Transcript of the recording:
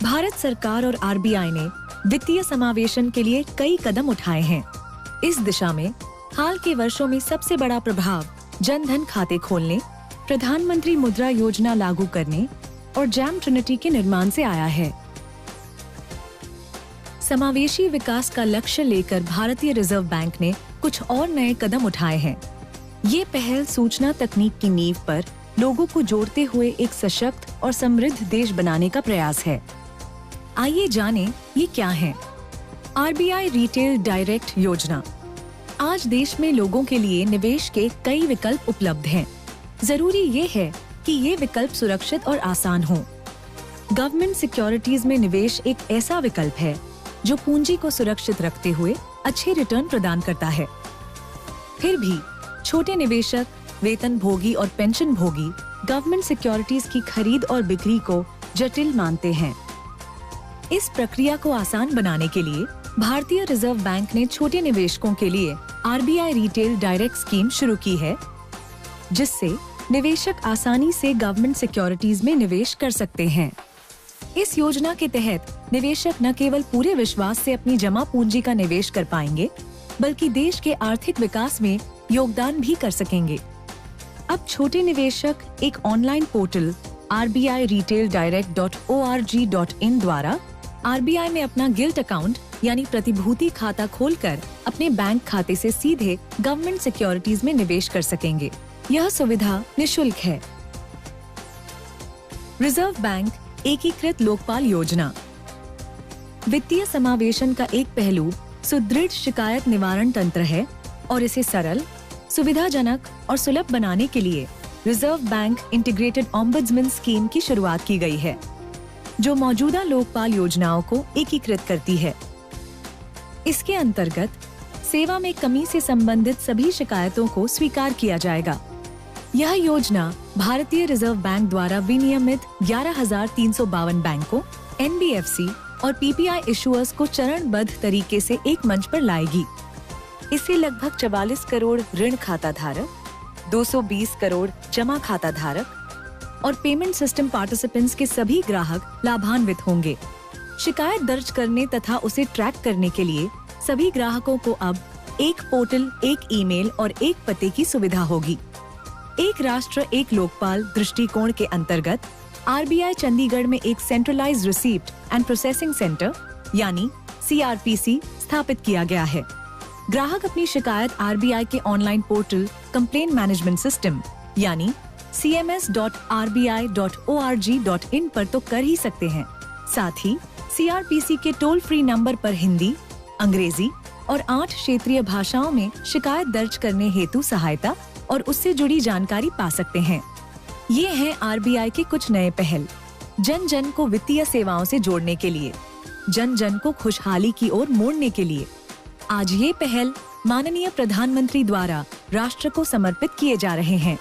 भारत सरकार और आरबीआई ने वित्तीय समावेशन के लिए कई कदम उठाए हैं। इस दिशा में हाल के वर्षों में सबसे बड़ा प्रभाव जन धन खाते खोलने, प्रधानमंत्री मुद्रा योजना लागू करने और जैम ट्रिनिटी के निर्माण से आया है। समावेशी विकास का लक्ष्य लेकर भारतीय रिजर्व बैंक ने कुछ और नए कदम उठाए हैं। ये पहल सूचना तकनीक की नींव पर लोगों को जोड़ते हुए एक सशक्त और समृद्ध देश बनाने का प्रयास है। आइए जानें ये क्या है। आरबीआई रिटेल डायरेक्ट योजना। आज देश में लोगों के लिए निवेश के कई विकल्प उपलब्ध हैं। जरूरी ये है कि ये विकल्प सुरक्षित और आसान हों। गवर्नमेंट सिक्योरिटीज में निवेश एक ऐसा विकल्प है जो पूंजी को सुरक्षित रखते हुए अच्छे रिटर्न प्रदान करता है। फिर भी छोटे निवेशक, वेतन भोगी और पेंशन भोगी गवर्नमेंट सिक्योरिटीज की खरीद और बिक्री को जटिल मानते हैं। इस प्रक्रिया को आसान बनाने के लिए भारतीय रिजर्व बैंक ने छोटे निवेशकों के लिए आरबीआई रिटेल डायरेक्ट स्कीम शुरू की है, जिससे निवेशक आसानी से गवर्नमेंट सिक्योरिटीज में निवेश कर सकते हैं। इस योजना के तहत निवेशक न केवल पूरे विश्वास से अपनी जमा पूंजी का निवेश कर पाएंगे, बल्कि देश के आर्थिक विकास में योगदान भी कर सकेंगे। अब छोटे निवेशक एक ऑनलाइन पोर्टल RBIRetailDirect.org.in द्वारा आरबीआई में अपना गिल्ट अकाउंट यानी प्रतिभूति खाता खोलकर अपने बैंक खाते से सीधे गवर्नमेंट सिक्योरिटीज में निवेश कर सकेंगे। यह सुविधा निशुल्क है। रिजर्व बैंक एकीकृत लोकपाल योजना। वित्तीय समावेशन का एक पहलू सुदृढ़ शिकायत निवारण तंत्र है और इसे सरल, सुविधाजनक और सुलभ बनाने के लिए reserve bank integrated ombudsman scheme की शुरुआत की गई है, जो मौजूदा लोकपाल योजनाओं को एकीकृत करती है। इसके अंतर्गत सेवा में कमी से संबंधित सभी शिकायतों को स्वीकार किया जाएगा। यह योजना भारतीय रिजर्व बैंक द्वारा विनियमित 11,352 बैंकों, एनबीएफसी और पीपीआई इशुअर्स को चरणबद्ध तरीके से एक मंच पर लाएगी। इससे लगभग 44 करोड़ ऋण खाता धारक, 220 करोड़ जमा खाता धारक और पेमेंट सिस्टम पार्टिसिपेंट्स के सभी ग्राहक लाभान्वित होंगे। शिकायत दर्ज करने तथा उसे ट्रैक करने के लिए सभी ग्राहकों को अब एक पोर्टल, एक ईमेल और एक पते की सुविधा होगी। एक राष्ट्र एक लोकपाल दृष्टिकोण के अंतर्गत आरबीआई चंडीगढ़ में एक centralised receipt and processing centre यानी सीआरपीसी स्थापित किया गया है। ग्राहक अपनी शिकायत आरबीआई के online portal complaint management system यानी cms.rbi.org.in पर तो कर ही सकते हैं। साथ ही सीआरपीसी के टोल फ्री नंबर पर हिंदी, अंग्रेजी और 8 क्षेत्रीय भाषाओं में शिकायत दर्ज करने हेतु सहायता और उससे जुड़ी जानकारी पा सकते हैं। ये हैं आरबीआई के कुछ नए पहल, जन जन को वित्तीय सेवाओं से जोड़ने के लिए, जन जन को खुशहाली की ओर मोड़ने के लिए। आज ये पहल माननीय प्रधानमंत्री द्वारा राष्ट्र को समर्पित किए जा रहे हैं।